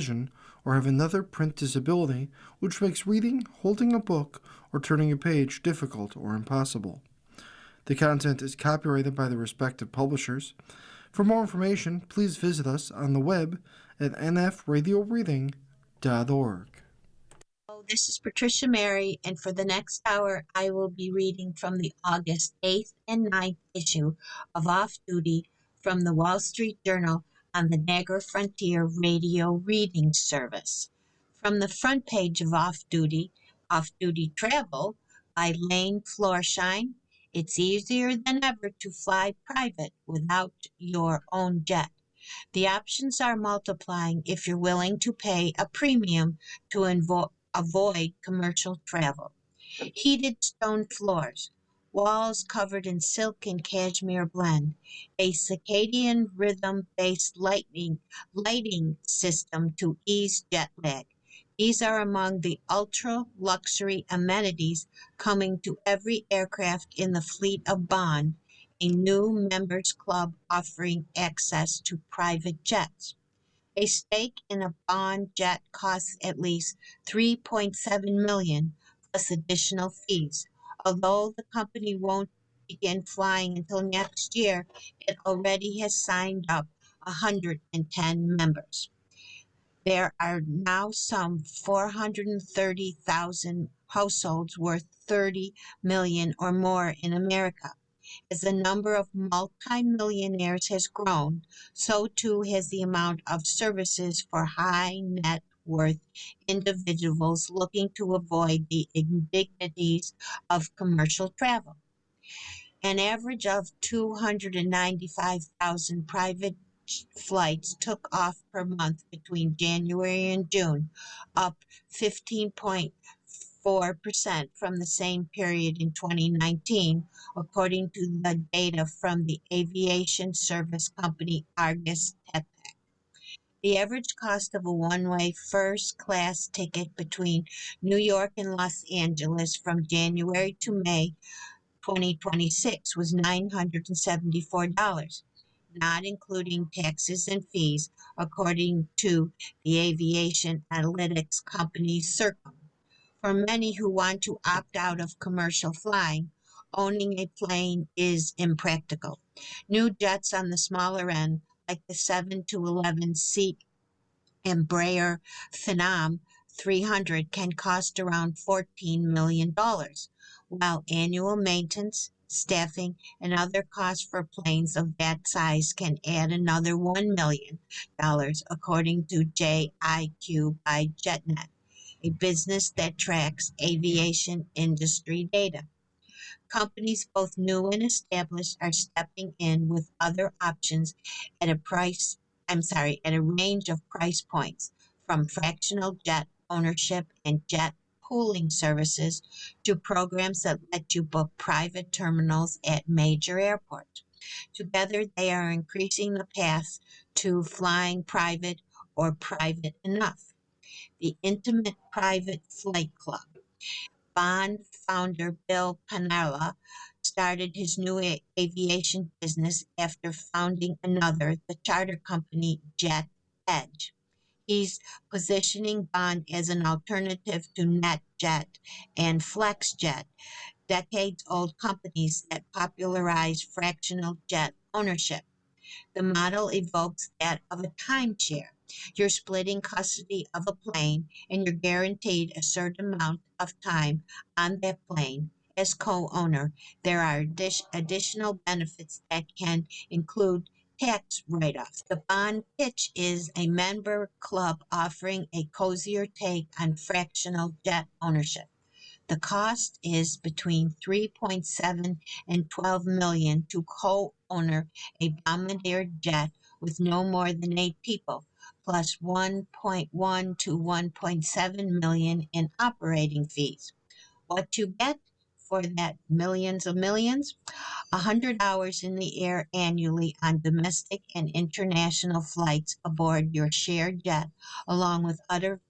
vision or have another print disability which makes reading, holding a book, or turning a page difficult or impossible. The content is copyrighted by the respective publishers. For more information, please visit us on the web at nfradioreading.org. This is Patricia Mary, and for the next hour, I will be reading from the August 8th and 9th issue of Off Duty from the Wall Street Journal on the Niagara Frontier Radio Reading Service. From the front page of Off Duty Travel by Lane Florsheim, it's easier than ever to fly private without your own jet. The options are multiplying if you're willing to pay a premium to avoid commercial travel. Heated stone floors, walls covered in silk and cashmere blend, a circadian rhythm-based lighting system to ease jet lag. These are among the ultra-luxury amenities coming to every aircraft in the fleet of Bond, a new members club offering access to private jets. A stake in a Bond jet costs at least $3.7 million plus additional fees. Although the company won't begin flying until next year, it already has signed up 110 members. There are now some 430,000 households worth $30 million or more in America. As the number of multimillionaires has grown, so too has the amount of services for high net worth individuals looking to avoid the indignities of commercial travel. An average of 295,000 private flights took off per month between January and June, up 15.4% from the same period in 2019, according to the data from the aviation service company Argus Tech. The average cost of a one-way first-class ticket between New York and Los Angeles from January to May 2026 was $974, not including taxes and fees, according to the aviation analytics company Circle. For many who want to opt out of commercial flying, owning a plane is impractical. New jets on the smaller end, like the 7 to 11 seat Embraer Phenom 300, can cost around $14 million, while annual maintenance, staffing, and other costs for planes of that size can add another $1 million, according to JIQ by JetNet, a business that tracks aviation industry data. Companies both new and established are stepping in with other options at a range of price points, from fractional jet ownership and jet pooling services to programs that let you book private terminals at major airports. Together, they are increasing the path to flying private or private enough. The Intimate Private Flight Club. Bond founder Bill Panella started his new aviation business after founding another, the charter company Jet Edge. He's positioning Bond as an alternative to NetJet and FlexJet, decades-old companies that popularized fractional jet ownership. The model evokes that of a timeshare. You're splitting custody of a plane and you're guaranteed a certain amount of time on that plane. As co-owner, there are additional benefits that can include tax write-offs. The Bond pitch is a member club offering a cozier take on fractional jet ownership. The cost is between $3.7 and $12 million to co-owner a Bombardier jet with no more than 8 people, plus $1.1 to $1.7 million in operating fees. What you get for that millions of millions? 100 hours in the air annually on domestic and international flights aboard your shared jet, along with other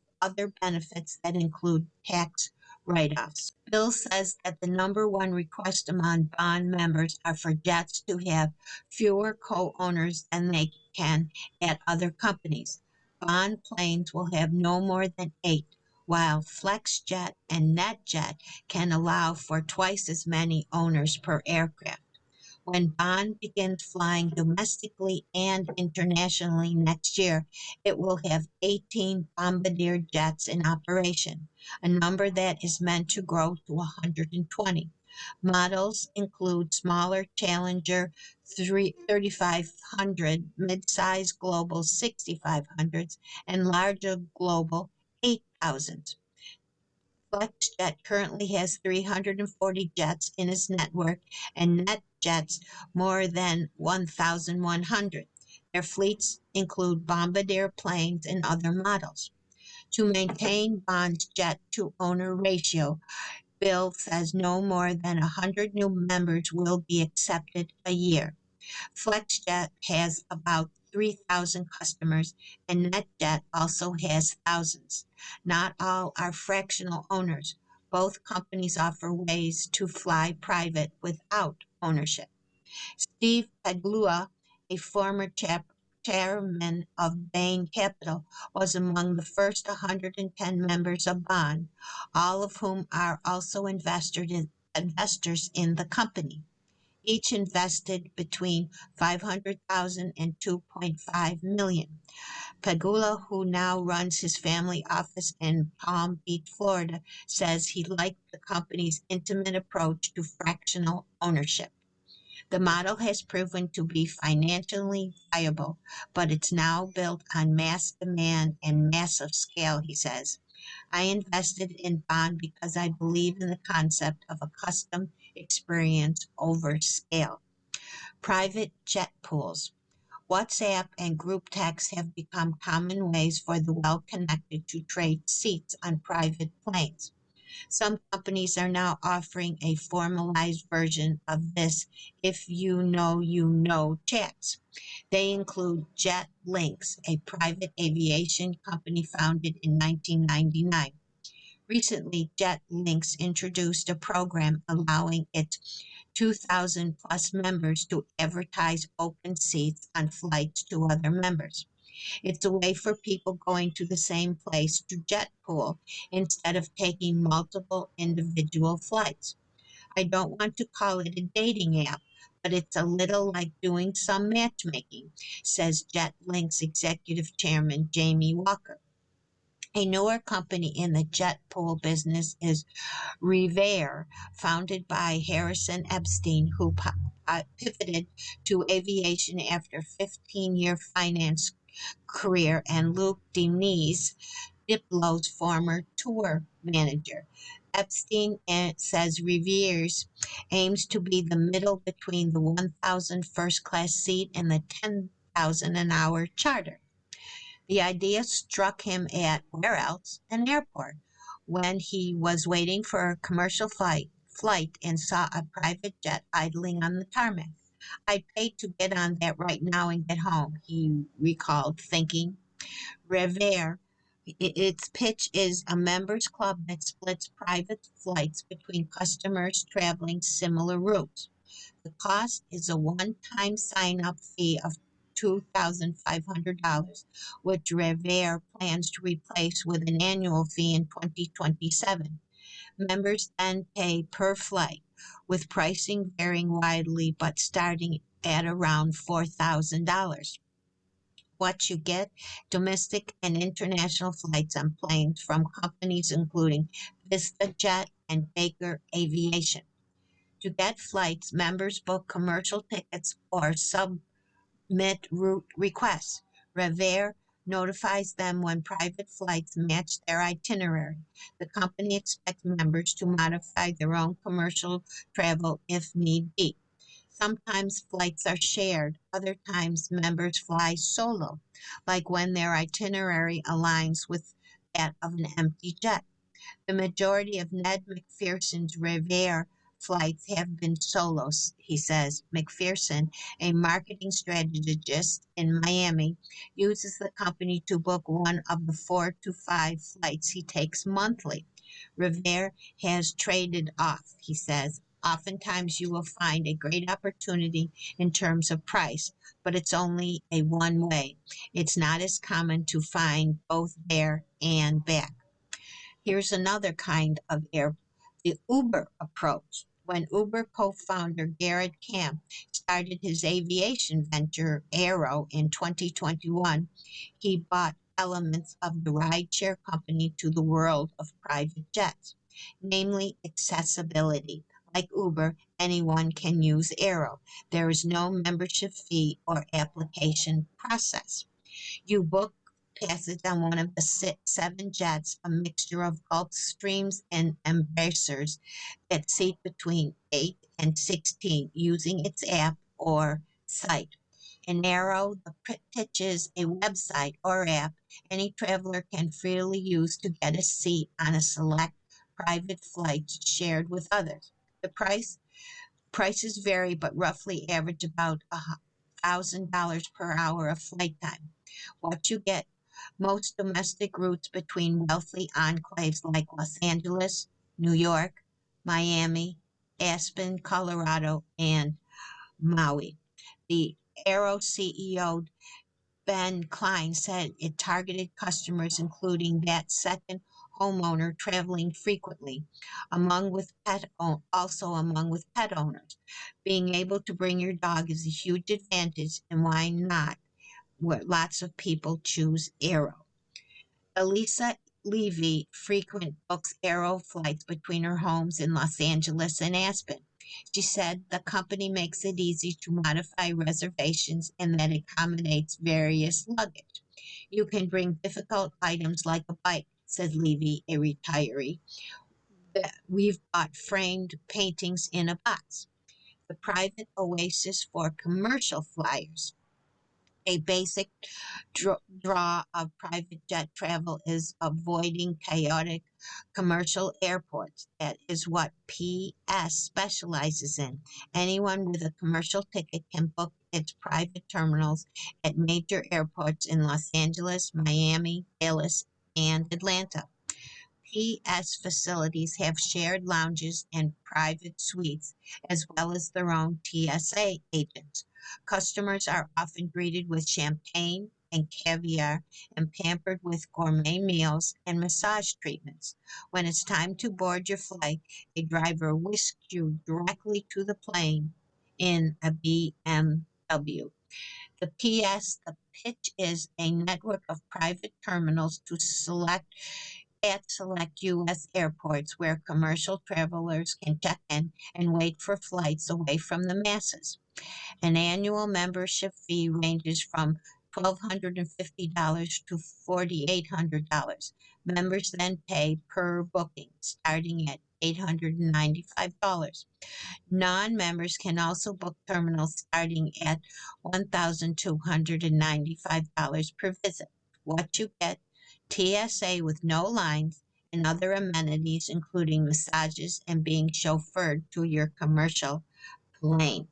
benefits that include tax write-offs. Bill says that the number one request among Bond members are for jets to have fewer co-owners than they can at other companies. Bond planes will have no more than 8, while FlexJet and NetJet can allow for twice as many owners per aircraft. When Bond begins flying domestically and internationally next year, it will have 18 Bombardier jets in operation, a number that is meant to grow to 120. Models include smaller Challenger 3500, midsize Global 6500s, and larger Global 8000s. FlexJet currently has 340 jets in its network and NetJets more than 1,100. Their fleets include Bombardier planes and other models. To maintain Bond's jet-to-owner ratio, Bill says no more than 100 new members will be accepted a year. FlexJet has about 3,000 customers, and NetJet also has thousands. Not all are fractional owners. Both companies offer ways to fly private without ownership. Steve Pagluha, a former chairman of Bain Capital, was among the first 110 members of Bond, all of whom are also investors in the company. Each invested between 500,000 and 2.5 million. Pagula, who now runs his family office in Palm Beach, Florida, says he liked the company's intimate approach to fractional ownership. The model has proven to be financially viable, but it's now built on mass demand and massive scale, he says. I invested in Bond because I believe in the concept of a custom experience over scale. Private jet pools. WhatsApp and group text have become common ways for the well-connected to trade seats on private planes. Some companies are now offering a formalized version of this if you know chats. They include Jet Links, a private aviation company founded in 1999. Recently, Jet Links introduced a program allowing its 2,000 plus members to advertise open seats on flights to other members. It's a way for people going to the same place to jet pool instead of taking multiple individual flights. I don't want to call it a dating app, but it's a little like doing some matchmaking, says JetLink's executive chairman Jamie Walker. A newer company in the jet pool business is Revere, founded by Harrison Epstein, who pivoted to aviation after a 15-year finance career, and Luke Diniz, Diplo's former tour manager. Epstein says Revere's aims to be the middle between the 1,000 first class seat and the 10,000 an hour charter. The idea struck him at where else? An airport, when he was waiting for a commercial flight and saw a private jet idling on the tarmac. I'd pay to get on that right now and get home, he recalled, thinking. Revere, its pitch is a members club that splits private flights between customers traveling similar routes. The cost is a one-time sign-up fee of $2,500, which Revere plans to replace with an annual fee in 2027. Members then pay per flight, with pricing varying widely but starting at around $4,000. What you get: domestic and international flights on planes from companies including VistaJet and Baker Aviation. To get flights, members book commercial tickets or submit route requests. Revere notifies them when private flights match their itinerary. The company expects members to modify their own commercial travel if need be. Sometimes flights are shared, other times members fly solo, like when their itinerary aligns with that of an empty jet. The majority of Ned McPherson's Revere flights have been solos, he says. McPherson, a marketing strategist in Miami, uses the company to book one of the 4 to 5 flights he takes monthly. Revere has traded off, he says, Oftentimes you will find a great opportunity in terms of price, but it's only a one way. It's not as common to find both there and back. Here's another kind of air, the Uber approach. When Uber co-founder Garrett Camp started his aviation venture Aero in 2021, he brought elements of the rideshare company to the world of private jets, namely accessibility. Like Uber, anyone can use Aero. There is no membership fee or application process. You book passage on one of the seven jets, a mixture of Gulfstreams and Embracers that seat between 8 and 16 using its app or site. In Aero, the pitch is a website or app any traveler can freely use to get a seat on a select private flight shared with others. The prices vary, but roughly average about $1,000 per hour of flight time. What you get: most domestic routes between wealthy enclaves like Los Angeles, New York, Miami, Aspen, Colorado, and Maui. The Aero CEO Ben Klein said it targeted customers including that second homeowner traveling frequently, also among with pet owners. Being able to bring your dog is a huge advantage, and why not? Where lots of people choose Aero. Elisa Levy frequent books Aero flights between her homes in Los Angeles and Aspen. She said the company makes it easy to modify reservations and that accommodates various luggage. You can bring difficult items like a bike, said Levy, a retiree. We've bought framed paintings in a box. The private oasis for commercial flyers. A basic draw of private jet travel is avoiding chaotic commercial airports. That is what PS specializes in. Anyone with a commercial ticket can book its private terminals at major airports in Los Angeles, Miami, Dallas, and Atlanta. PS facilities have shared lounges and private suites, as well as their own TSA agents. Customers are often greeted with champagne and caviar and pampered with gourmet meals and massage treatments. When it's time to board your flight, a driver whisks you directly to the plane in a BMW. The pitch is a network of private terminals at select U.S. airports where commercial travelers can check in and wait for flights away from the masses. An annual membership fee ranges from $1,250 to $4,800. Members then pay per booking, starting at $895. Non-members can also book terminals starting at $1,295 per visit. What you get: TSA with no lines and other amenities, including massages and being chauffeured to your commercial plane.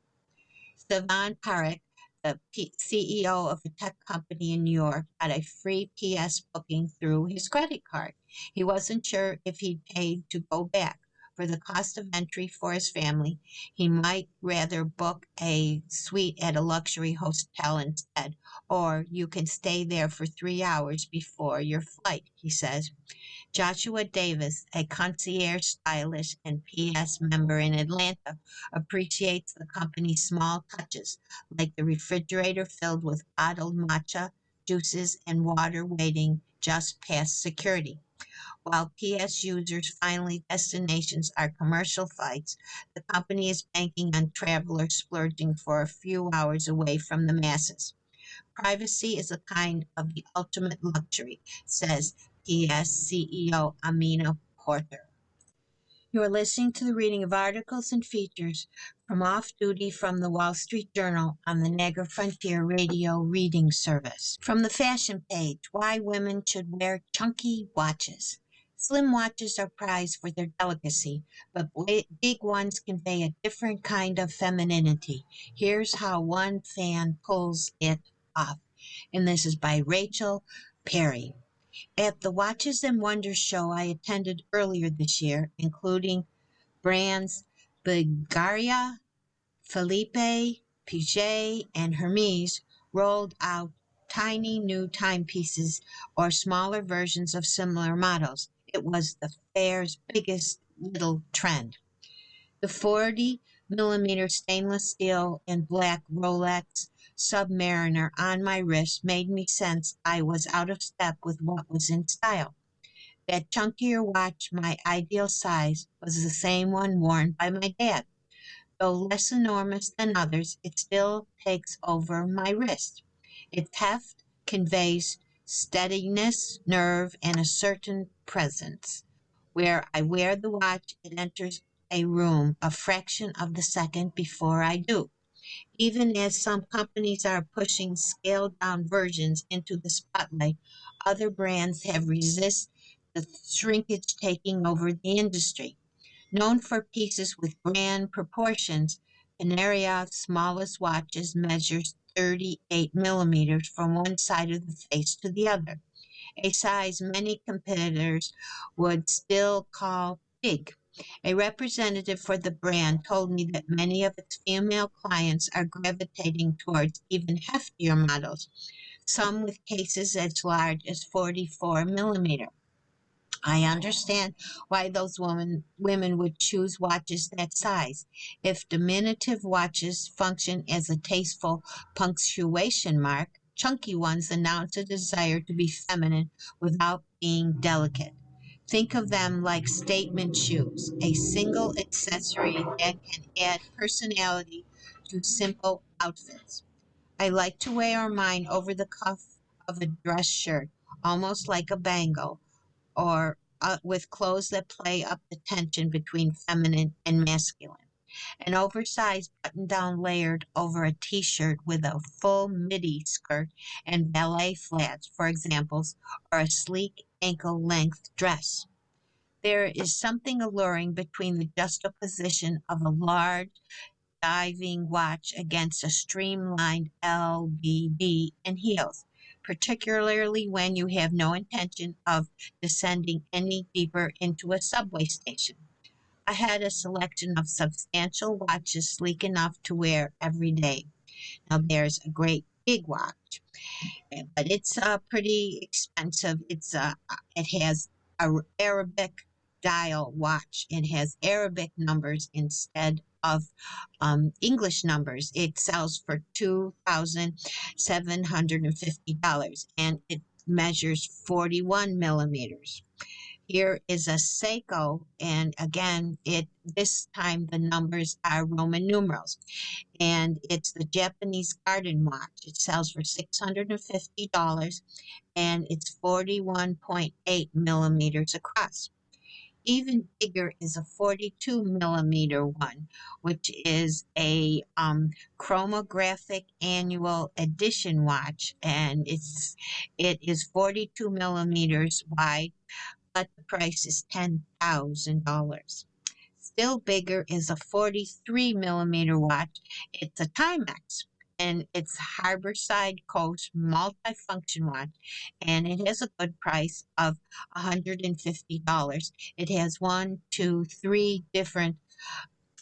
Sivan Parekh, the CEO of a tech company in New York, got a free PS booking through his credit card. He wasn't sure if he'd paid to go back. For the cost of entry for his family, he might rather book a suite at a luxury hotel instead, or you can stay there for 3 hours before your flight, he says. Joshua Davis, a concierge stylist and PS member in Atlanta, appreciates the company's small touches, like the refrigerator filled with bottled matcha, juices, and water waiting just past security. While PS users' final destinations are commercial flights, the company is banking on travelers splurging for a few hours away from the masses. Privacy is a kind of the ultimate luxury, says PS CEO Amina Porter. You are listening to the reading of articles and features from Off Duty from the Wall Street Journal on the Niagara Frontier Radio Reading Service. From the fashion page, why women should wear chunky watches. Slim watches are prized for their delicacy, but big ones convey a different kind of femininity. Here's how one fan pulls it off. And this is by Rachel Perry. At the Watches and Wonders show I attended earlier this year, including brands Bulgaria, Felipe, Piaget, and Hermes rolled out tiny new timepieces or smaller versions of similar models. It was the fair's biggest little trend. The 40 millimeter stainless steel and black Rolex Submariner on my wrist made me sense I was out of step with what was in style. That chunkier watch, my ideal size, was the same one worn by my dad. Though less enormous than others, it still takes over my wrist. Its heft conveys steadiness, nerve, and a certain presence. Where I wear the watch, it enters a room a fraction of the second before I do. Even as some companies are pushing scaled down versions into the spotlight, other brands have resisted the shrinkage taking over the industry. Known for pieces with grand proportions, Panariev's smallest watches measures 38 millimeters from one side of the face to the other, a size many competitors would still call big. A representative for the brand told me that many of its female clients are gravitating towards even heftier models, some with cases as large as 44 millimeter. I understand why those women would choose watches that size. If diminutive watches function as a tasteful punctuation mark, chunky ones announce a desire to be feminine without being delicate. Think of them like statement shoes, a single accessory that can add personality to simple outfits. I like to wear mine over the cuff of a dress shirt, almost like a bangle, or with clothes that play up the tension between feminine and masculine. An oversized button down layered over a t shirt with a full midi skirt and ballet flats, for examples, or a sleek ankle length dress. There is something alluring between the juxtaposition of a large diving watch against a streamlined LBB and heels, particularly when you have no intention of descending any deeper into a subway station. I had a selection of substantial watches sleek enough to wear every day. Now there's a great big watch, but it's pretty expensive. It has a Arabic dial watch. It has Arabic numbers instead of English numbers. It sells for $2,750 and it measures 41 millimeters. Here is a Seiko, and again, it this time the numbers are Roman numerals, and it's the Japanese garden watch. It sells for $650, and it's 41.8 millimeters across. Even bigger is a 42 millimeter one, which is a chromographic annual edition watch, and it is 42 millimeters wide, but the price is $10,000. Still bigger is a 43 millimeter watch. It's a Timex, and it's Harborside Coast multifunction watch, and it has a good price of $150. It has one, two, three different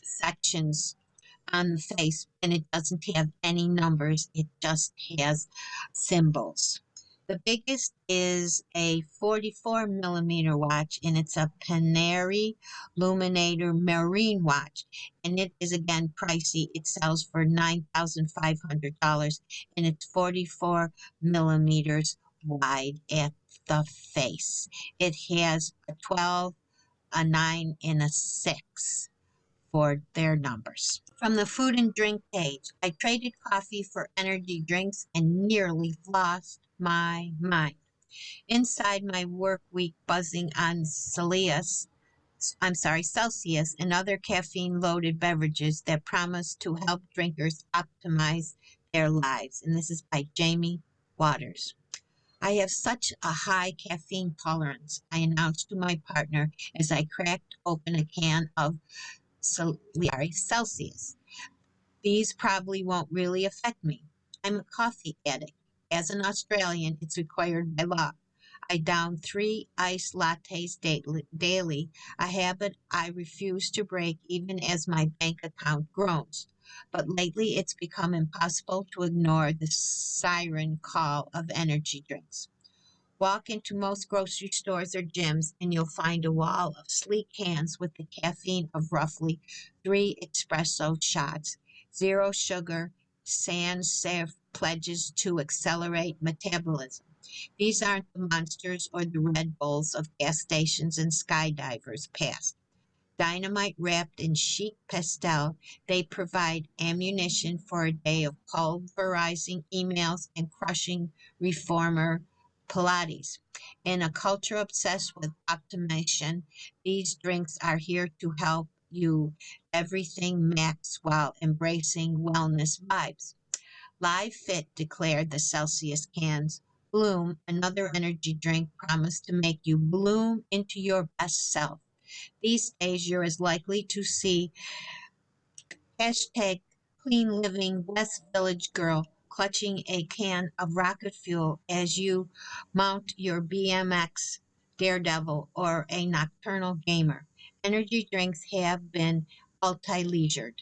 sections on the face, and it doesn't have any numbers. It just has symbols. The biggest is a 44 millimeter watch, and it's a Panerai Luminator Marine watch, and it is again pricey. It sells for $9,500, and it's 44 millimeters wide at the face. It has a 12, a 9, and a 6 for their numbers. From the food and drink page, I traded coffee for energy drinks and nearly lost my mind. Inside my work week buzzing on Celsius and other caffeine loaded beverages that promise to help drinkers optimize their lives. And this is by Jamie Waters. I have such a high caffeine tolerance, I announced to my partner as I cracked open a can of Celsius. These probably won't really affect me. I'm a coffee addict. As an Australian, it's required by law. I down 3 iced lattes daily, a habit I refuse to break even as my bank account grows. But lately it's become impossible to ignore the siren call of energy drinks. Walk into most grocery stores or gyms and you'll find a wall of sleek cans with the caffeine of roughly 3 espresso shots, zero sugar, sans serif pledges to accelerate metabolism. These aren't the monsters or the Red Bulls of gas stations and skydivers past. Dynamite wrapped in chic pastel, they provide ammunition for a day of pulverizing emails and crushing reformer Pilates. In a culture obsessed with optimization, these drinks are here to help you everything max while embracing wellness vibes. Live Fit declared the Celsius cans. Bloom, another energy drink, promised to make you bloom into your best self. These days, you're as likely to see hashtag clean living West Village girl clutching a can of rocket fuel as you mount your BMX daredevil or a nocturnal gamer. Energy drinks have been multi-leisured.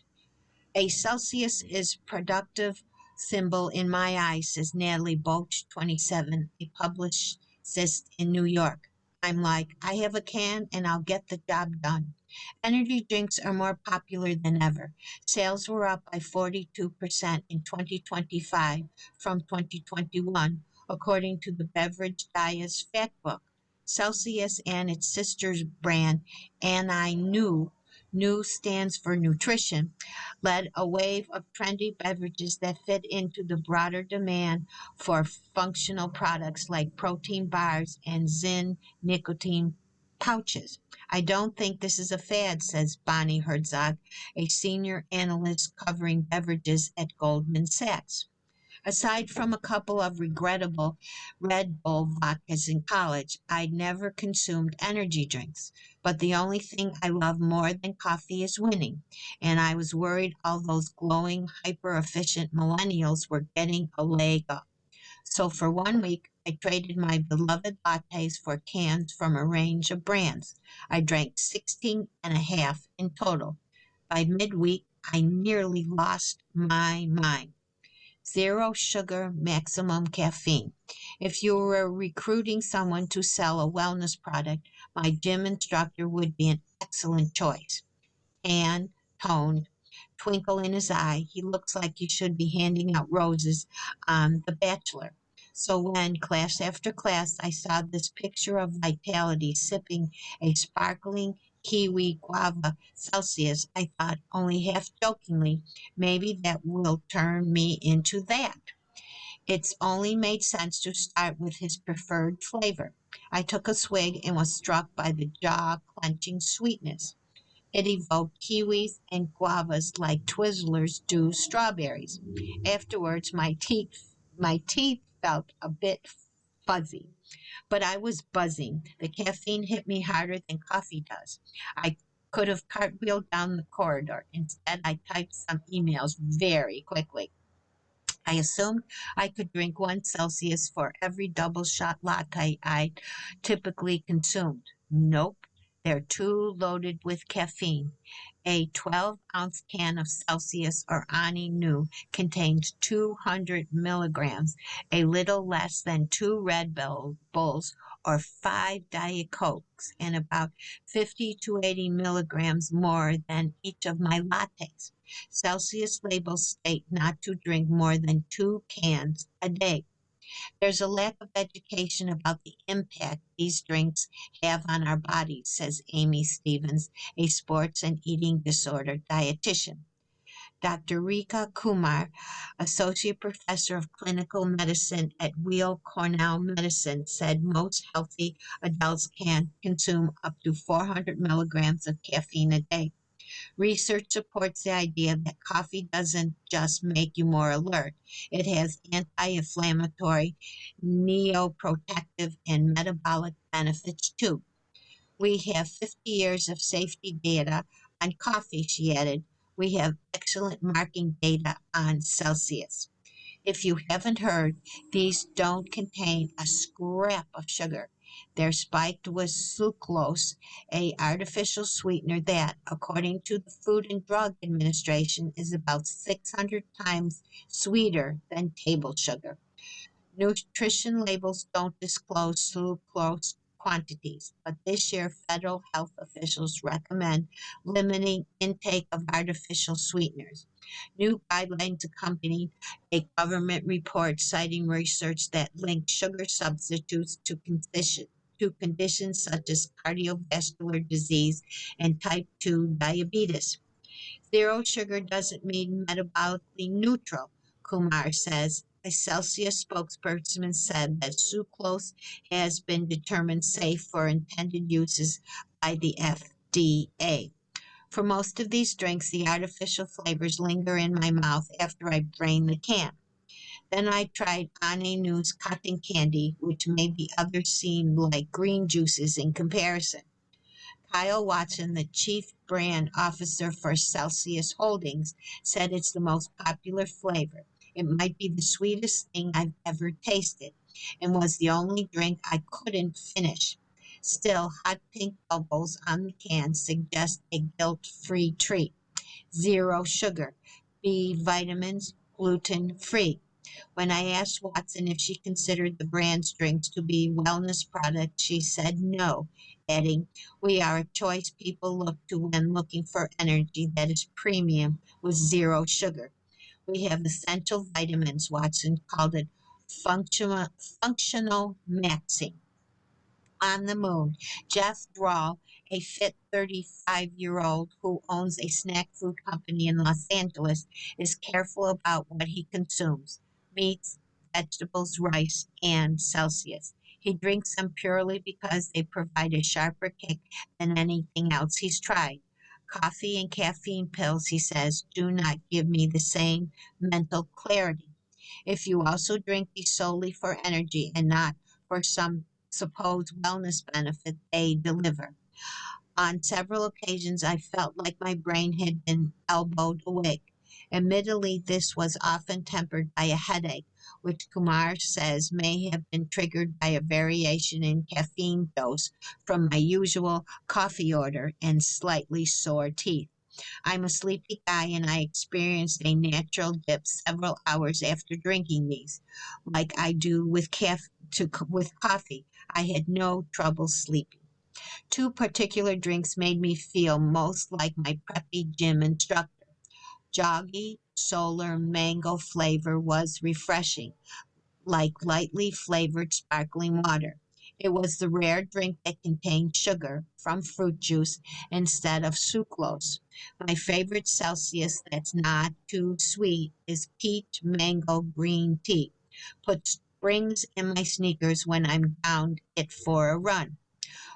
A Celsius is productive symbol in my eyes, says Natalie Boach, 27, a publicist in New York. I'm like, I have a can and I'll get the job done. Energy drinks are more popular than ever. Sales were up by 42% in 2025 from 2021, according to the Beverage Diet's Fact Book. Celsius and its sister's brand, Anni New stands for nutrition, led a wave of trendy beverages that fit into the broader demand for functional products like protein bars and Zyn nicotine pouches. I don't think this is a fad, says Bonnie Herzog, a senior analyst covering beverages at Goldman Sachs. Aside from a couple of regrettable Red Bull vodkas in college, I'd never consumed energy drinks. But the only thing I love more than coffee is winning. And I was worried all those glowing, hyper efficient millennials were getting a leg up. So for 1 week, I traded my beloved lattes for cans from a range of brands. I drank 16 and a half in total. By midweek, I nearly lost my mind. Zero sugar, maximum caffeine. If you were recruiting someone to sell a wellness product, my gym instructor would be an excellent choice. Tan, toned, twinkle in his eye. He looks like he should be handing out roses on The Bachelor. So when, class after class, I saw this picture of Vitality sipping a sparkling kiwi guava Celsius, I thought, only half jokingly, maybe that will turn me into that. It's only made sense to start with his preferred flavor. I took a swig and was struck by the jaw clenching sweetness. It evoked kiwis and guavas like Twizzlers do strawberries. Afterwards, my teeth felt a bit fuzzy, but I was buzzing. The caffeine hit me harder than coffee does. I could have cartwheeled down the corridor. Instead, I typed some emails very quickly. I assumed I could drink 1 Celsius for every double shot latte I typically consumed. Nope, they're too loaded with caffeine. A 12-ounce can of Celsius or Ani Nu contains 200 milligrams, a little less than two Bulls or five Diet Cokes, and about 50 to 80 milligrams more than each of my lattes. Celsius labels state not to drink more than 2 cans a day. There's a lack of education about the impact these drinks have on our bodies, says Amy Stevens, a sports and eating disorder dietitian. Dr. Rika Kumar, associate professor of clinical medicine at Weill Cornell Medicine, said most healthy adults can consume up to 400 milligrams of caffeine a day. Research supports the idea that coffee doesn't just make you more alert, it has anti inflammatory, neoprotective, and metabolic benefits too. We have 50 years of safety data on coffee, she added. We have excellent marking data on Celsius. If you haven't heard, these don't contain a scrap of sugar. They're spiked with sucrose, a artificial sweetener that, according to the Food and Drug Administration, is about 600 times sweeter than table sugar. Nutrition labels don't disclose sucrose quantities, but this year federal health officials recommend limiting intake of artificial sweeteners. New guidelines accompany a government report citing research that linked sugar substitutes to conditions such as cardiovascular disease and type 2 diabetes. Zero sugar doesn't mean metabolically neutral, Kumar says. A Celsius spokesperson said that sucrose has been determined safe for intended uses by the FDA. For most of these drinks, the artificial flavors linger in my mouth after I drain the can. Then I tried Ane News cotton candy, which made the others seem like green juices in comparison. Kyle Watson, the chief brand officer for Celsius Holdings, said it's the most popular flavor. It might be the sweetest thing I've ever tasted and was the only drink I couldn't finish. Still, hot pink bubbles on the can suggest a guilt-free treat. Zero sugar, B vitamins, gluten free. When I asked Watson if she considered the brand's drinks to be wellness products, she said no, adding, "We are a choice people look to when looking for energy that is premium with zero sugar. We have essential vitamins," Watson called it functional maxing. On the moon, Jeff Thrall, a fit 35-year-old who owns a snack food company in Los Angeles, is careful about what he consumes: meats, vegetables, rice, and Celsius. He drinks them purely because they provide a sharper kick than anything else he's tried. Coffee and caffeine pills, he says, do not give me the same mental clarity. If you also drink these solely for energy and not for some supposed wellness benefit they deliver. On several occasions, I felt like my brain had been elbowed awake. Admittedly, this was often tempered by a headache, which Kumar says may have been triggered by a variation in caffeine dose from my usual coffee order and slightly sore teeth. I'm a sleepy guy and I experienced a natural dip several hours after drinking these, like I do with coffee. I had no trouble sleeping. Two particular drinks made me feel most like my preppy gym instructor. Joggy Solar Mango flavor was refreshing, like lightly flavored sparkling water. It was the rare drink that contained sugar from fruit juice instead of sucrose. My favorite Celsius that's not too sweet is peach mango green tea. Put springs in my sneakers when I'm down it for a run.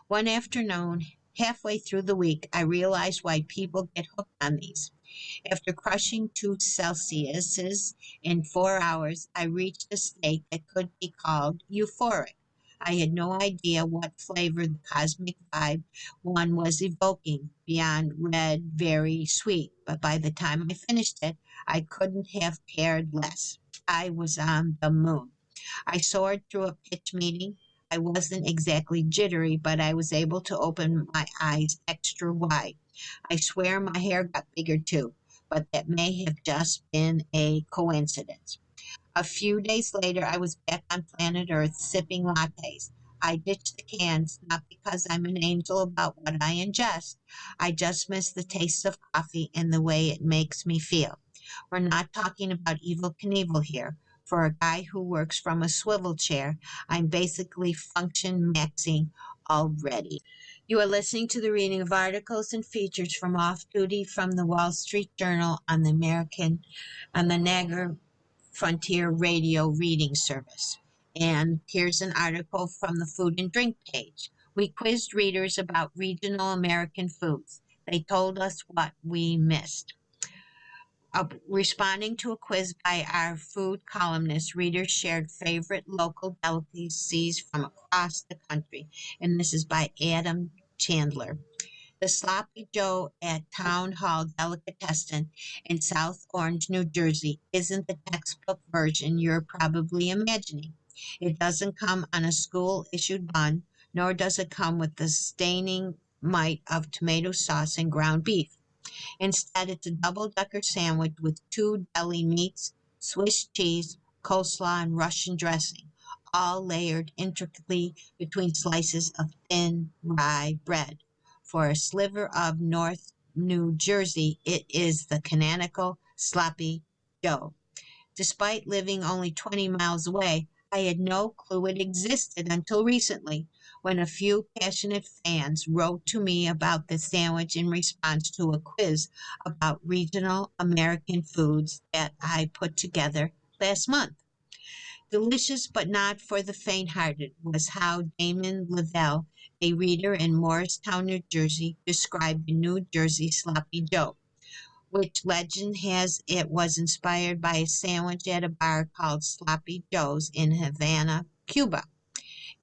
One afternoon, halfway through the week, I realized why people get hooked on these. After crushing 2 Celsiuses in 4 hours, I reached a state that could be called euphoric. I had no idea what flavor the cosmic vibe one was evoking beyond red, very sweet, but by the time I finished it, I couldn't have cared less. I was on the moon. I soared through a pitch meeting. I wasn't exactly jittery, but I was able to open my eyes extra wide. I swear my hair got bigger too, but that may have just been a coincidence. A few days later, I was back on planet Earth sipping lattes. I ditched the cans, not because I'm an angel about what I ingest. I just miss the taste of coffee and the way it makes me feel. We're not talking about evil Knievel here. For a guy who works from a swivel chair, I'm basically function maxing already. You are listening to the reading of articles and features from Off Duty from the Wall Street Journal on the Niagara Frontier Radio Reading Service. And here's an article from the Food and Drink page. We quizzed readers about regional American foods. They told us what we missed. Responding to a quiz by our food columnist, readers shared favorite local delicacies from across the country. And this is by Adam Chandler. The Sloppy Joe at Town Hall Delicatessen in South Orange, New Jersey, isn't the textbook version you're probably imagining. It doesn't come on a school issued bun, nor does it come with the staining might of tomato sauce and ground beef. Instead, it's a double-decker sandwich with 2 deli meats, Swiss cheese, coleslaw, and Russian dressing, all layered intricately between slices of thin rye bread. For a sliver of North New Jersey, it is the canonical sloppy Joe. Despite living only 20 miles away, I had no clue it existed until recently, when a few passionate fans wrote to me about the sandwich in response to a quiz about regional American foods that I put together last month. Delicious but not for the faint-hearted was how Damon Lavelle, a reader in Morristown, New Jersey, described the New Jersey sloppy Joe, which legend has it was inspired by a sandwich at a bar called Sloppy Joe's in Havana, Cuba.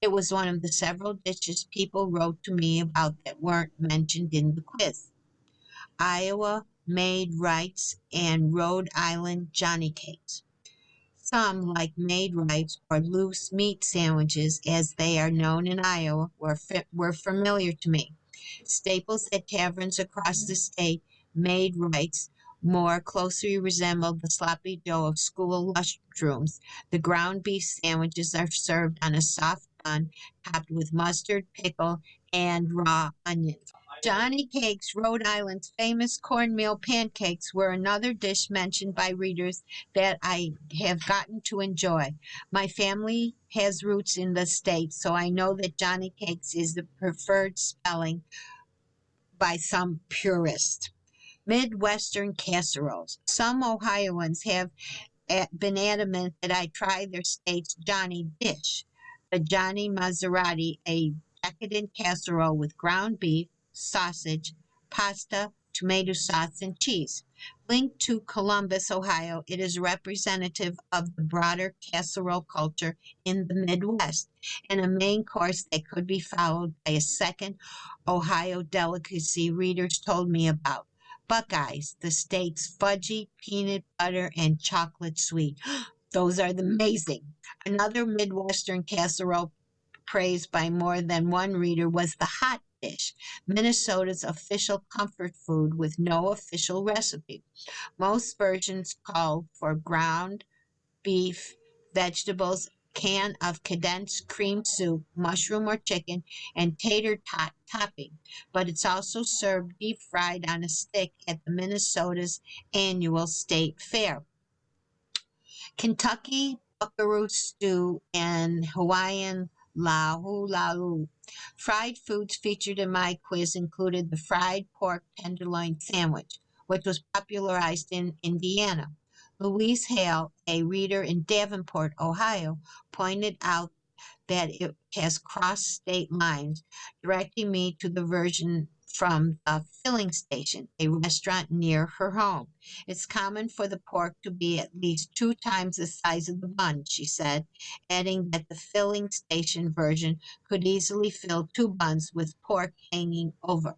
It was one of the several dishes people wrote to me about that weren't mentioned in the quiz. Iowa made rice and Rhode Island Johnny cakes. Some, like made rice or loose meat sandwiches, as they are known in Iowa, were familiar to me. Staples at taverns across the state, made rice more closely resembled the sloppy Joe of school lunchrooms. The ground beef sandwiches are served on a soft bun topped with mustard, pickle, and raw onions. Johnny Cakes, Rhode Island's famous cornmeal pancakes, were another dish mentioned by readers that I have gotten to enjoy. My family has roots in the state, so I know that Johnny Cakes is the preferred spelling by some purists. Midwestern casseroles. Some Ohioans have been adamant that I try their state's Johnny dish, the Johnny Maserati, a decadent casserole with ground beef, sausage, pasta, tomato sauce, and cheese. Linked to Columbus, Ohio, it is representative of the broader casserole culture in the Midwest, and a main course that could be followed by a second Ohio delicacy readers told me about. Buckeyes, the state's fudgy peanut butter and chocolate sweet. Those are amazing. Another Midwestern casserole praised by more than one reader was the hot dish, Minnesota's official comfort food with no official recipe. Most versions call for ground beef, vegetables, can of condensed cream soup, mushroom or chicken, and tater tot topping, but it's also served deep fried on a stick at the Minnesota's annual state fair. Kentucky buckaroo stew and Hawaiian lahu lahu. Fried foods featured in my quiz included the fried pork tenderloin sandwich, which was popularized in Indiana. Louise Hale, a reader in Davenport, Ohio, pointed out that it has crossed state lines, directing me to the version from the filling station, a restaurant near her home. It's common for the pork to be at least 2 times the size of the bun, she said, adding that the filling station version could easily fill 2 buns with pork hanging over.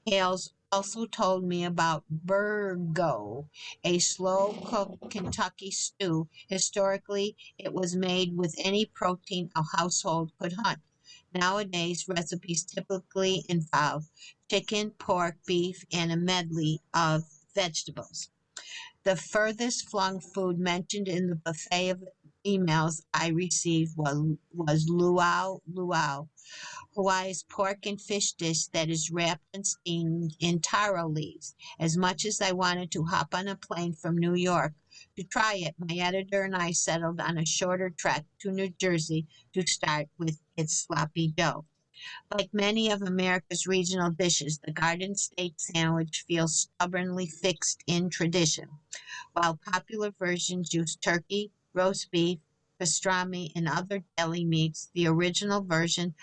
Hales also told me about burgo, a slow-cooked Kentucky stew. Historically, it was made with any protein a household could hunt. Nowadays, recipes typically involve chicken, pork, beef, and a medley of vegetables. The furthest flung food mentioned in the buffet of emails I received was luau luau, Hawaii's pork and fish dish that is wrapped and steamed in taro leaves. As much as I wanted to hop on a plane from New York to try it, my editor and I settled on a shorter trek to New Jersey to start with its sloppy Joe. Like many of America's regional dishes, the Garden State sandwich feels stubbornly fixed in tradition. While popular versions use turkey, roast beef, pastrami, and other deli meats, the original version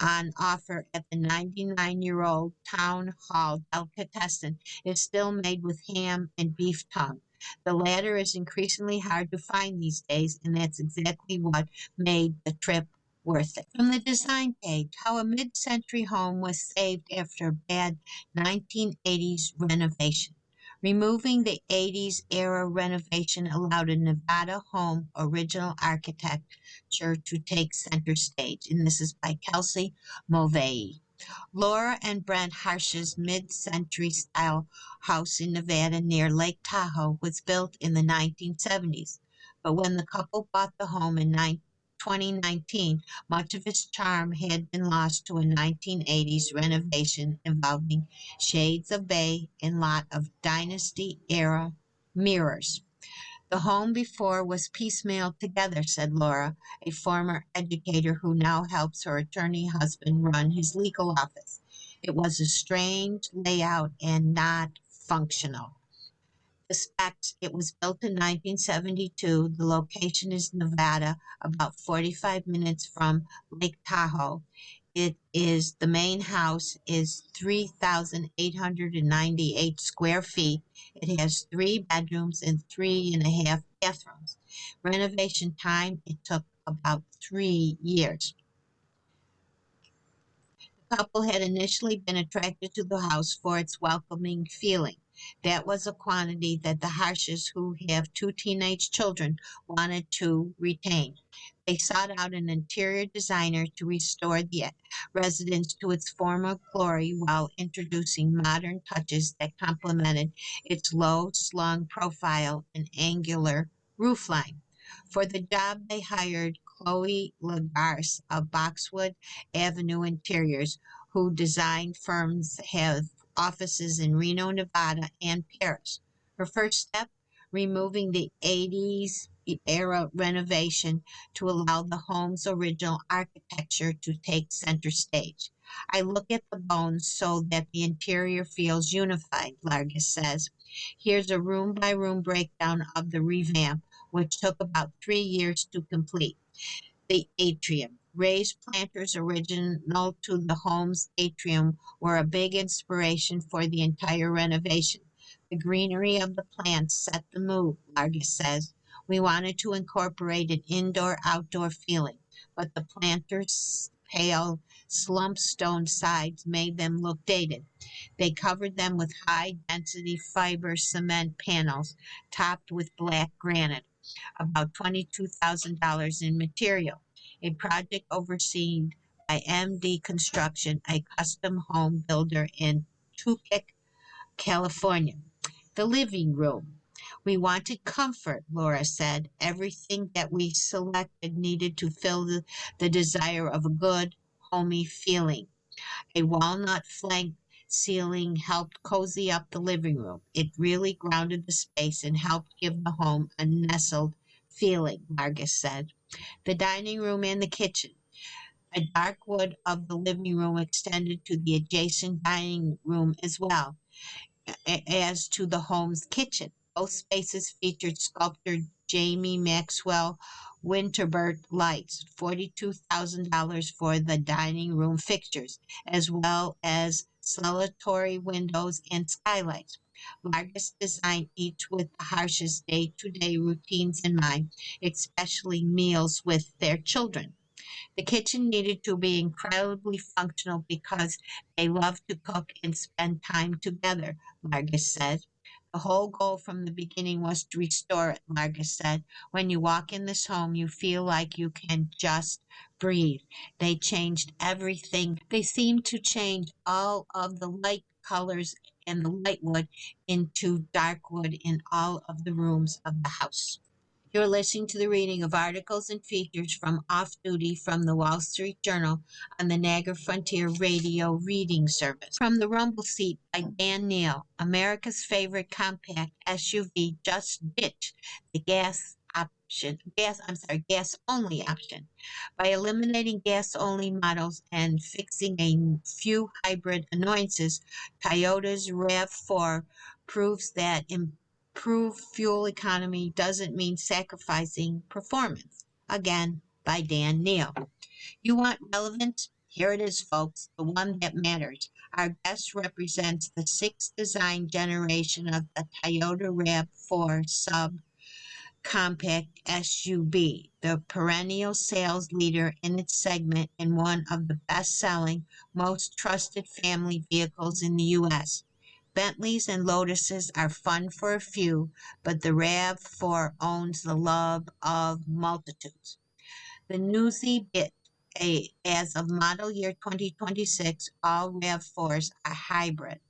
on offer at the 99-year-old Town Hall Delicatessen is still made with ham and beef tongue. The latter is increasingly hard to find these days, and that's exactly what made the trip worth it. From the design page, how a mid-century home was saved after a bad 1980s renovation. Removing the 80s era renovation allowed a Nevada home original architecture to take center stage. And this is by Kelsey Mulvey. Laura and Brent Harsh's mid-century style house in Nevada near Lake Tahoe was built in the 1970s. But when the couple bought the home in 2019, much of its charm had been lost to a 1980s renovation involving shades of bay and lot of dynasty-era mirrors. The home before was piecemealed together, said Laura, a former educator who now helps her attorney husband run his legal office. It was a strange layout and not functional. The specs, it was built in 1972. The location is Nevada, about 45 minutes from Lake Tahoe. The main house is 3,898 square feet. It has 3 bedrooms and 3.5 bathrooms. Renovation time, it took about 3 years. The couple had initially been attracted to the house for its welcoming feeling. That was a quantity that the Harshes, who have 2 teenage children, wanted to retain. They sought out an interior designer to restore the residence to its former glory while introducing modern touches that complemented its low slung profile and angular roofline. For the job, they hired Chloe Lagarce of Boxwood Avenue Interiors, who design firms have offices in Reno, Nevada, and Paris. Her first step, removing the 80s era renovation to allow the home's original architecture to take center stage. I look at the bones so that the interior feels unified, Largus says. Here's a room by room breakdown of the revamp, which took about 3 years to complete. The atrium. Raised planters original to the home's atrium were a big inspiration for the entire renovation. The greenery of the plants set the mood, Largus says. We wanted to incorporate an indoor-outdoor feeling, but the planters' pale, slump-stone sides made them look dated. They covered them with high-density fiber cement panels topped with black granite, about $22,000 in material. A project overseen by MD Construction, a custom home builder in Tupic, California. The living room. We wanted comfort, Laura said. Everything that we selected needed to fill the desire of a good, homey feeling. A walnut flanked ceiling helped cozy up the living room. It really grounded the space and helped give the home a nestled feeling, Largus said. The dining room and the kitchen. A dark wood of the living room extended to the adjacent dining room as well as to the home's kitchen. Both spaces featured sculptor Jamie Maxwell Winterburt lights, $42,000 for the dining room fixtures, as well as celebratory windows and skylights. Vargas designed each with the harshest day-to-day routines in mind, especially meals with their children. The kitchen needed to be incredibly functional because they love to cook and spend time together, Vargas said. The whole goal from the beginning was to restore it, Vargas said. When you walk in this home, you feel like you can just breathe. They changed everything. They seemed to change all of the light colors and the light wood into dark wood in all of the rooms of the house. You're listening to the reading of articles and features from Off Duty from the Wall Street Journal on the Niagara Frontier Radio Reading Service. From the Rumble Seat by Dan Neal, America's favorite compact SUV just ditched the gas only option. By eliminating gas only models and fixing a few hybrid annoyances, Toyota's RAV4 proves that improved fuel economy doesn't mean sacrificing performance. Again, by Dan Neal. You want relevance? Here it is, folks, the one that matters. Our guest represents the 6th design generation of the Toyota RAV4 compact SUV, the perennial sales leader in its segment and one of the best-selling, most trusted family vehicles in the U.S. Bentleys and Lotuses are fun for a few, but the RAV4 owns the love of multitudes. The newsy bit, as of model year 2026, all RAV4s are hybrid.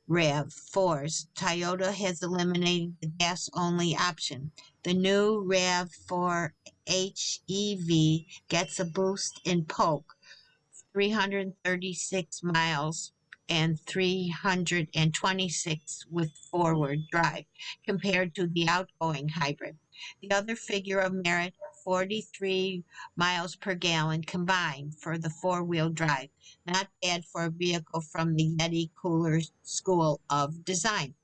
RAV4s. Toyota has eliminated the gas-only option. The new RAV4 HEV gets a boost in poke, 336 miles and 326 with forward drive compared to the outgoing hybrid. The other figure of merit, 43 miles per gallon combined for the four-wheel drive. Not bad for a vehicle from the Yeti Cooler School of Design.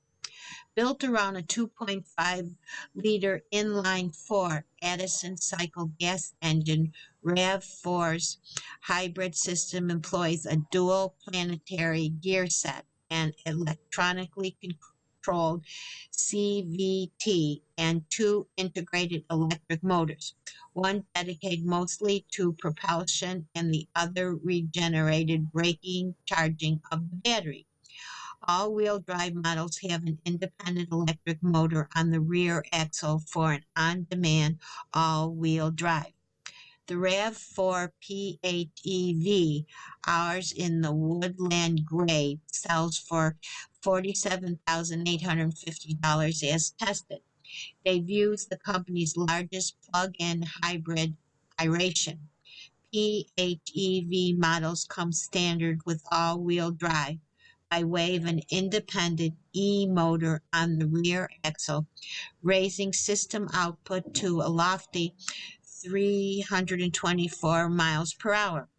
Built around a 2.5-liter inline-four Addison cycle gas engine, RAV4's hybrid system employs a dual planetary gear set and electronically controlled CVT and two integrated electric motors, one dedicated mostly to propulsion and the other regenerated braking charging of the battery. All-wheel drive models have an independent electric motor on the rear axle for an on-demand all-wheel drive. The RAV4 PHEV, ours in the Woodland Gray, sells for $47,850 as tested. Debuts the company's largest plug-in hybrid iteration. PHEV models come standard with all-wheel drive by way of an independent e-motor on the rear axle, raising system output to a lofty 324 miles per hour.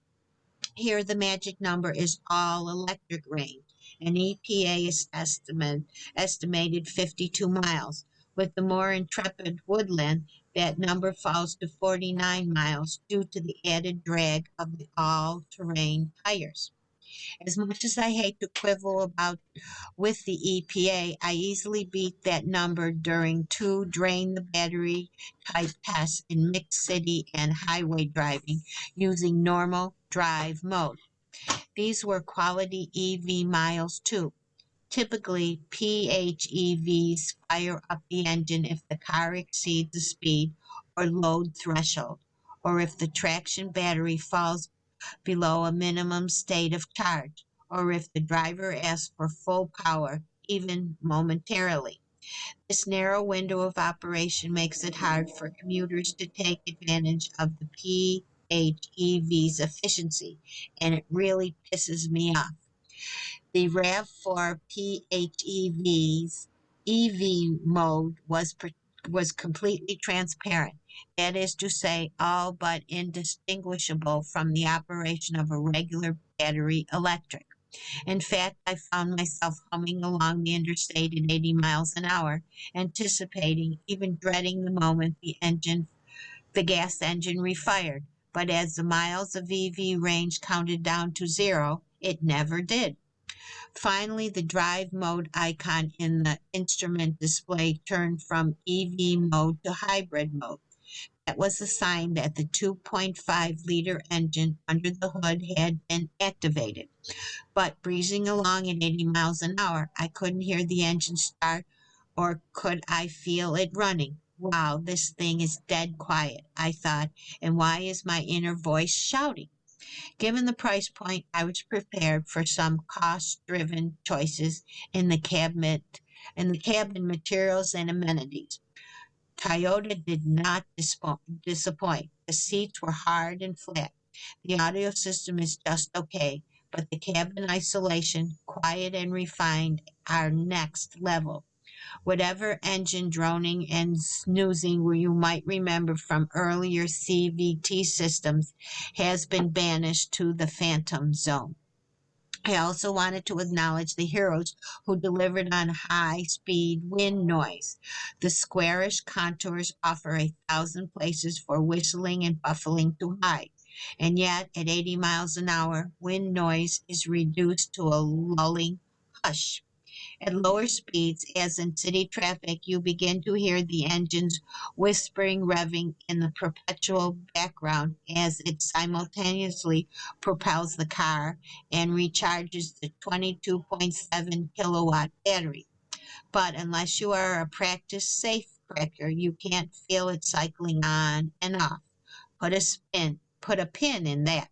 Here, the magic number is all electric range, and EPA is estimated 52 miles. With the more intrepid Woodland, that number falls to 49 miles due to the added drag of the all-terrain tires. As much as I hate to quibble about with the EPA, I easily beat that number during two drain the battery type tests in mixed city and highway driving using normal drive mode. These were quality EV miles too. Typically, PHEVs fire up the engine if the car exceeds the speed or load threshold, or if the traction battery falls below a minimum state of charge, or if the driver asks for full power, even momentarily. This narrow window of operation makes it hard for commuters to take advantage of the PHEV's efficiency, and it really pisses me off. The RAV4 PHEV's EV mode was completely transparent, that is to say, all but indistinguishable from the operation of a regular battery electric. In fact, I found myself humming along the interstate at 80 miles an hour, anticipating, even dreading the moment the gas engine refired. But as the miles of EV range counted down to zero, it never did. Finally, the drive mode icon in the instrument display turned from EV mode to hybrid mode. That was a sign that the 2.5-liter engine under the hood had been activated. But breezing along at 80 miles an hour, I couldn't hear the engine start, or could I feel it running. Wow, this thing is dead quiet, I thought, and why is my inner voice shouting? Given the price point, I was prepared for some cost-driven choices in the cabin materials and amenities. Toyota did not disappoint. The seats were hard and flat. The audio system is just okay, but the cabin isolation, quiet and refined, are next level. Whatever engine droning and snoozing you might remember from earlier CVT systems has been banished to the phantom zone. I also wanted to acknowledge the heroes who delivered on high-speed wind noise. The squarish contours offer 1,000 places for whistling and buffling to hide. And yet, at 80 miles an hour, wind noise is reduced to a lulling hush. At lower speeds, as in city traffic, you begin to hear the engines whispering, revving in the perpetual background as it simultaneously propels the car and recharges the 22.7 kilowatt battery. But unless you are a practice safecracker, you can't feel it cycling on and off. Put a pin in that.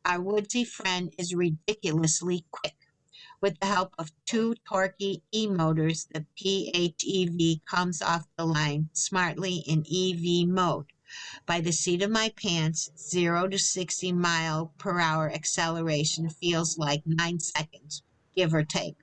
Our woodsy friend is ridiculously quick. With the help of two torquey e-motors, the PHEV comes off the line smartly in EV mode. By the seat of my pants, 0 to 60 mile per hour acceleration feels like 9 seconds, give or take.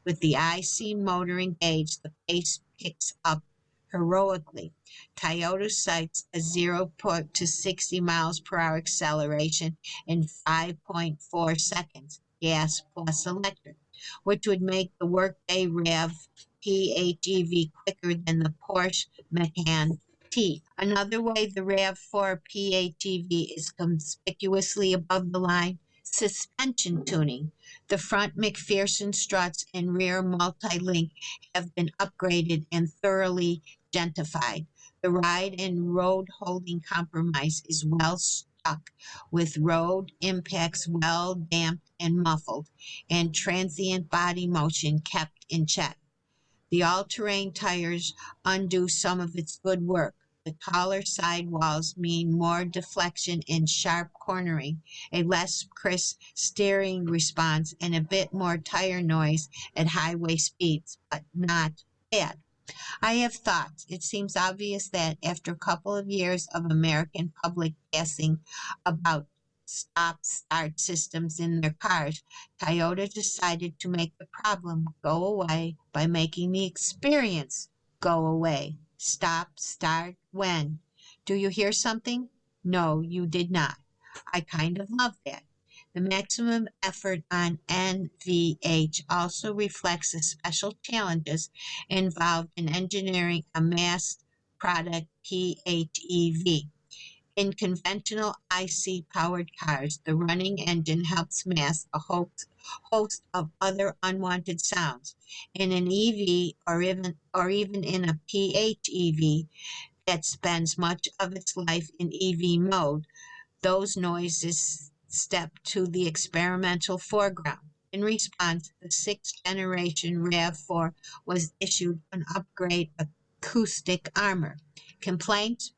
With the IC motor engaged, the pace picks up heroically. Toyota cites a 0 to 60 miles per hour acceleration in 5.4 seconds, gas plus electric, which would make the workday REV PHEV quicker than the Porsche Macan T. Another way the RAV4 PHEV is conspicuously above the line, suspension tuning. The front McPherson struts and rear multi-link have been upgraded and thoroughly gentified. The ride and road holding compromise is well stuck, with road impacts well damped and muffled, and transient body motion kept in check. The all-terrain tires undo some of its good work. The taller sidewalls mean more deflection and sharp cornering, a less crisp steering response, and a bit more tire noise at highway speeds, but not bad. I have thoughts. It seems obvious that after a couple of years of American public guessing about stop-start systems in their cars, Toyota decided to make the problem go away by making the experience go away. Stop, start, when? Do you hear something? No, you did not. I kind of love that. The maximum effort on NVH also reflects the special challenges involved in engineering a mass product PHEV. In conventional IC-powered cars, the running engine helps mask a host of other unwanted sounds. In an EV or even in a PHEV that spends much of its life in EV mode, those noises step to the experimental foreground. In response, the sixth generation RAV4 was issued an upgrade acoustic armor. Complaints?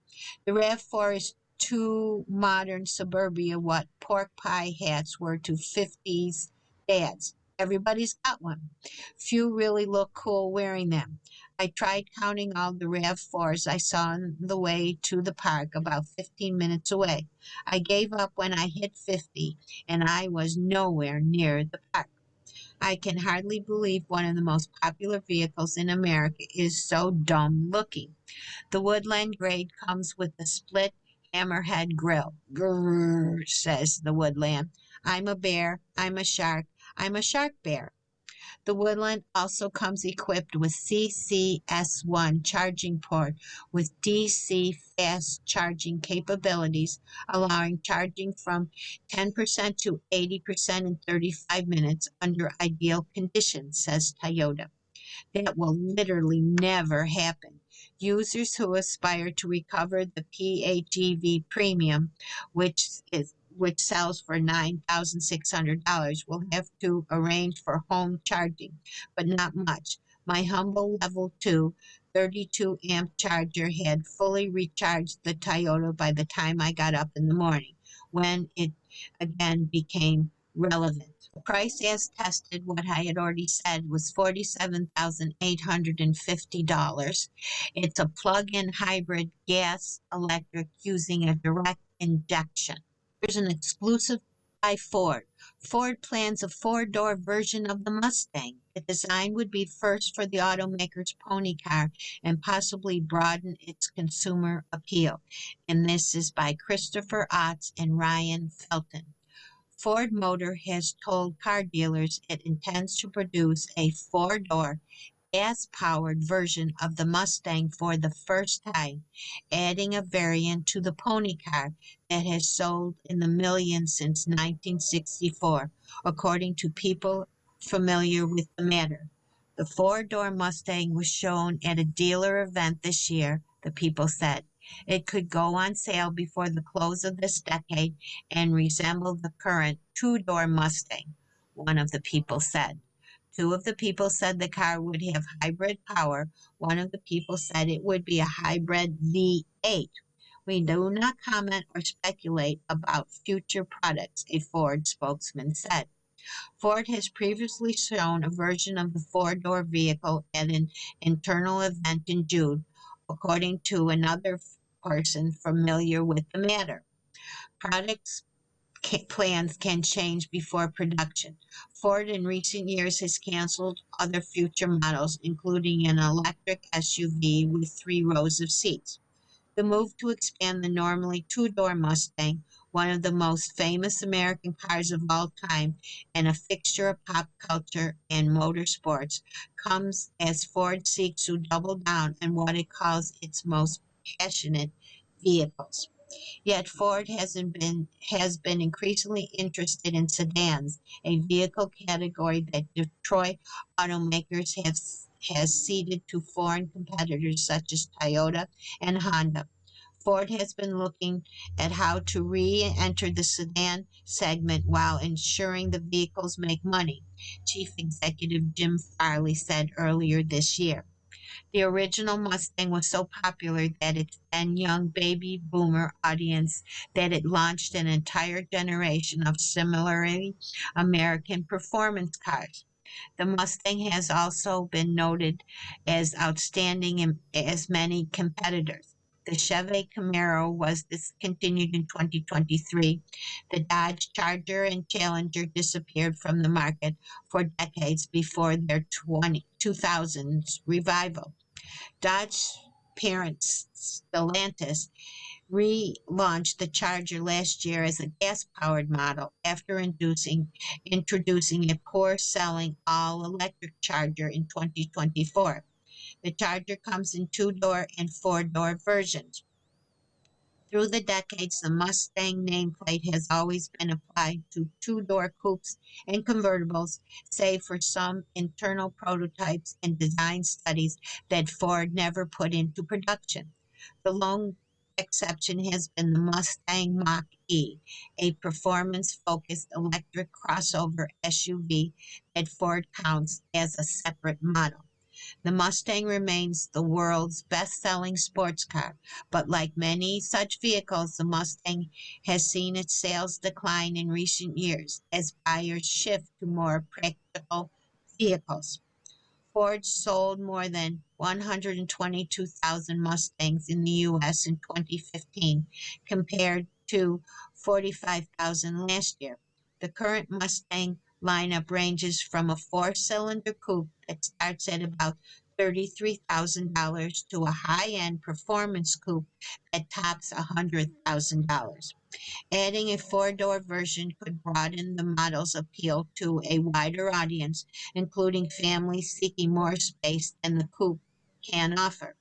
The RAV4 is to modern suburbia what pork pie hats were to 50s dads. Everybody's got one. Few really look cool wearing them. I tried counting all the RAV4s I saw on the way to the park about 15 minutes away. I gave up when I hit 50, and I was nowhere near the park. I can hardly believe one of the most popular vehicles in America is so dumb looking. The Woodland grade comes with a split hammerhead grill. Grrr, says the Woodland. I'm a bear, I'm a shark, I'm a shark bear. The Woodland also comes equipped with CCS1 charging port with DC fast charging capabilities, allowing charging from 10% to 80% in 35 minutes under ideal conditions, says Toyota. That will literally never happen. Users who aspire to recover the PHEV premium, which sells for $9,600, will have to arrange for home charging, but not much. My humble level 2 32 amp charger had fully recharged the Toyota by the time I got up in the morning, when it again became relevant. The price as tested, what I had already said, was $47,850. It's a plug-in hybrid gas electric using a direct injection. There's an exclusive by Ford. Ford plans a four-door version of the Mustang. The design would be first for the automaker's pony car and possibly broaden its consumer appeal. And this is by Christopher Otts and Ryan Felton. Ford Motor has told car dealers it intends to produce a four-door, gas-powered version of the Mustang for the first time, adding a variant to the pony car that has sold in the millions since 1964, according to people familiar with the matter. The four-door Mustang was shown at a dealer event this year, the people said. It could go on sale before the close of this decade and resemble the current two-door Mustang, one of the people said. Two of the people said the car would have hybrid power. One of the people said it would be a hybrid V8. We do not comment or speculate about future products, a Ford spokesman said. Ford has previously shown a version of the four-door vehicle at an internal event in June, according to another person familiar with the matter. Products plans can change before production. Ford in recent years has canceled other future models, including an electric SUV with 3 rows of seats. The move to expand the normally two-door Mustang, one of the most famous American cars of all time and a fixture of pop culture and motorsports, comes as Ford seeks to double down on what it calls its most passionate vehicles. Yet Ford has been increasingly interested in sedans, a vehicle category that Detroit automakers has ceded to foreign competitors such as Toyota and Honda. Ford has been looking at how to re-enter the sedan segment while ensuring the vehicles make money, Chief Executive Jim Farley said earlier this year. The original Mustang was so popular that its then young baby boomer audience that it launched an entire generation of similarly American performance cars. The Mustang has also been noted as outstanding in as many competitors. The Chevy Camaro was discontinued in 2023. The Dodge Charger and Challenger disappeared from the market for decades before their 2000s revival. Dodge parent Stellantis relaunched the Charger last year as a gas-powered model after introducing a poor-selling all-electric Charger in 2024. The Charger comes in two-door and four-door versions. Through the decades, the Mustang nameplate has always been applied to two-door coupes and convertibles, save for some internal prototypes and design studies that Ford never put into production. The lone exception has been the Mustang Mach-E, a performance-focused electric crossover SUV that Ford counts as a separate model. The Mustang remains the world's best-selling sports car, but like many such vehicles, the Mustang has seen its sales decline in recent years as buyers shift to more practical vehicles. Ford sold more than 122,000 Mustangs in the U.S. in 2015, compared to 45,000 last year. The current Mustang lineup ranges from a four-cylinder coupe that starts at about $33,000 to a high-end performance coupe that tops $100,000. Adding a four-door version could broaden the model's appeal to a wider audience, including families seeking more space than the coupe can offer.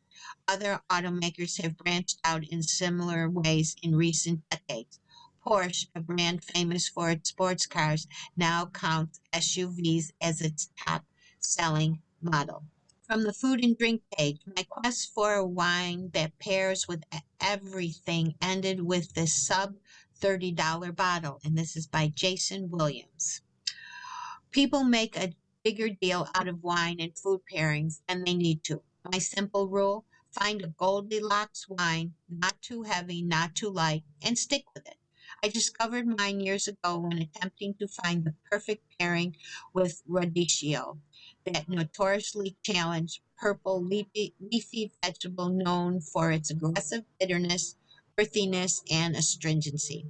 Other automakers have branched out in similar ways in recent decades. Porsche, a brand famous for its sports cars, now counts SUVs as its top-selling model. From the food and drink page, my quest for a wine that pairs with everything ended with this sub $30 bottle, and this is by Jason Williams. People make a bigger deal out of wine and food pairings than they need to. My simple rule: find a Goldilocks wine, not too heavy, not too light, and stick with it. I discovered mine years ago when attempting to find the perfect pairing with radicchio, that notoriously challenged purple leafy vegetable known for its aggressive bitterness, earthiness, and astringency.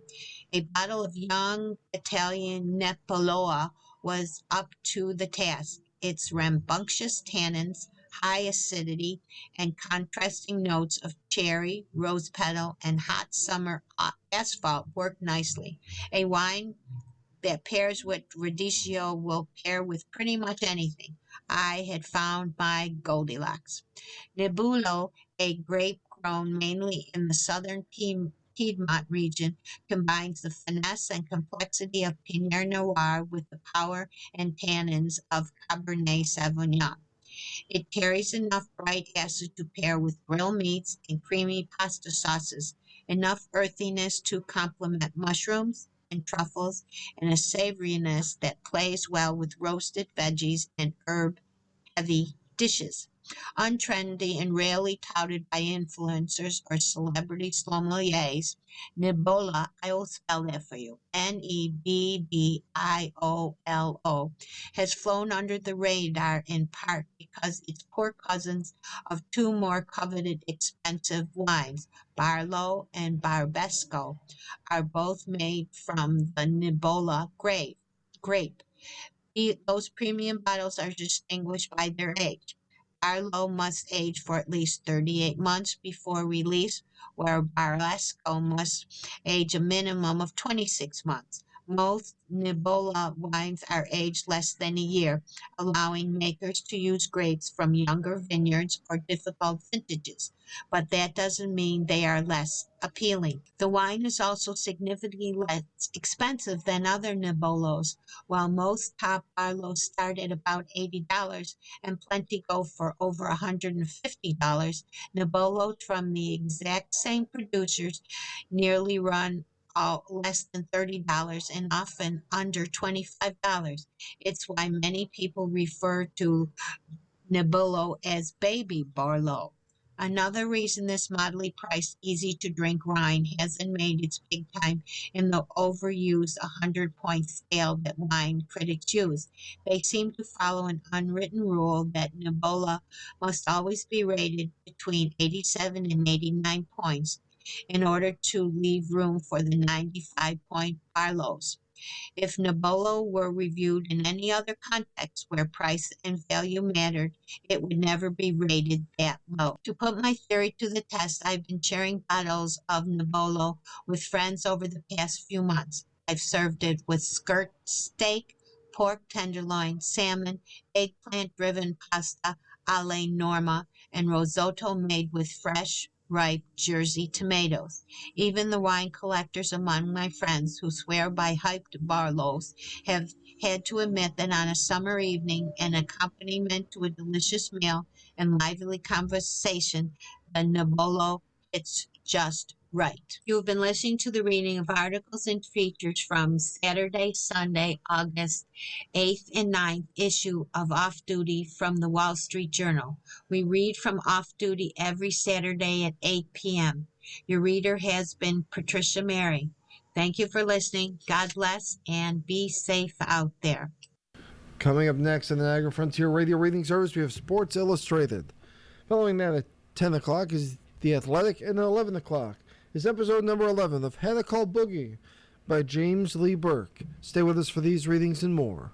A bottle of young Italian Nepoloa was up to the task. Its rambunctious tannins, high acidity, and contrasting notes of cherry, rose petal, and hot summer asphalt work nicely. A wine that pairs with radicchio will pair with pretty much anything. I had found my Goldilocks. Nebbiolo, a grape grown mainly in the southern Piedmont region, combines the finesse and complexity of Pinot Noir with the power and tannins of Cabernet Sauvignon. It carries enough bright acid to pair with grilled meats and creamy pasta sauces, enough earthiness to complement mushrooms and truffles, and a savoriness that plays well with roasted veggies and herb heavy dishes. Untrendy and rarely touted by influencers or celebrity sommeliers, Nibola, I will spell that for you, Nebbiolo, has flown under the radar in part because it's poor cousins of two more coveted expensive wines, Barolo and Barbesco, are both made from the Nibola grape. Those premium bottles are distinguished by their age. Barlow must age for at least 38 months before release, where Barlesco must age a minimum of 26 months. Most Nibola wines are aged less than a year, allowing makers to use grapes from younger vineyards or difficult vintages, but that doesn't mean they are less appealing. The wine is also significantly less expensive than other Nibolos. While most top Barlows start at about $80 and plenty go for over $150, Nebolos from the exact same producers nearly run less than $30 and often under $25. It's why many people refer to Nebbiolo as baby Barlow. Another reason this moderately priced, easy to drink wine hasn't made its big time in the overused 100-point scale that wine critics use. They seem to follow an unwritten rule that Nebbiolo must always be rated between 87 and 89 points in order to leave room for the 95-point Barlows. If Nebbiolo were reviewed in any other context where price and value mattered, it would never be rated that low. To put my theory to the test, I've been sharing bottles of Nebbiolo with friends over the past few months. I've served it with skirt steak, pork tenderloin, salmon, eggplant-driven pasta alla norma, and risotto made with fresh, ripe Jersey tomatoes. Even the wine collectors among my friends who swear by hyped Barlows have had to admit that on a summer evening, an accompaniment to a delicious meal and lively conversation, the Nebbiolo hits just right. You have been listening to the reading of articles and features from Saturday, Sunday, August 8th and 9th issue of Off Duty from the Wall Street Journal. We read from Off Duty every Saturday at 8 p.m. Your reader has been Patricia Mary. Thank you for listening. God bless and be safe out there. Coming up next on the Niagara Frontier Radio Reading Service, we have Sports Illustrated. Following that at 10 o'clock is The Athletic, and at 11 o'clock is episode number 11 of Hannah Call Boogie by James Lee Burke. Stay with us for these readings and more.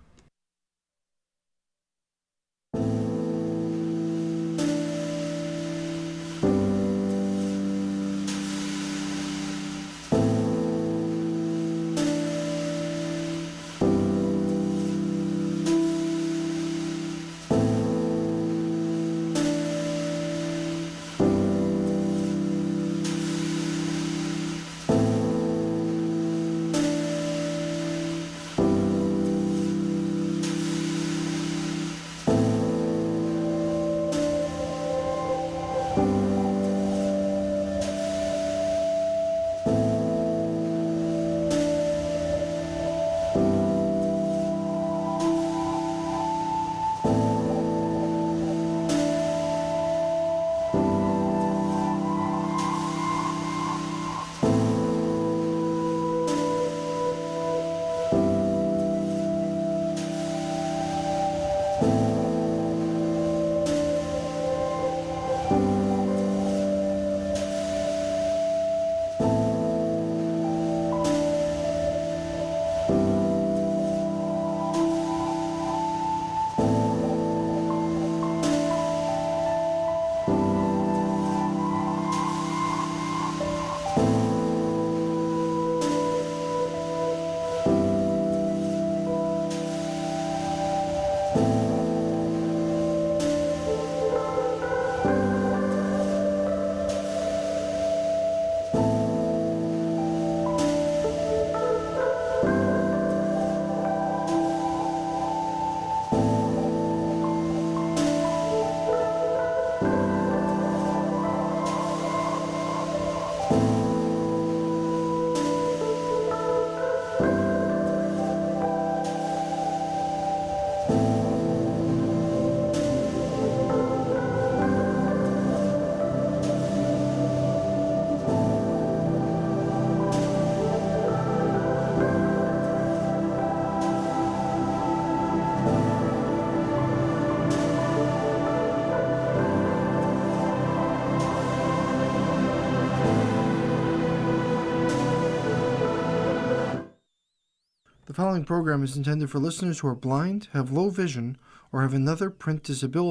following program is intended for listeners who are blind, have low vision, or have another print disability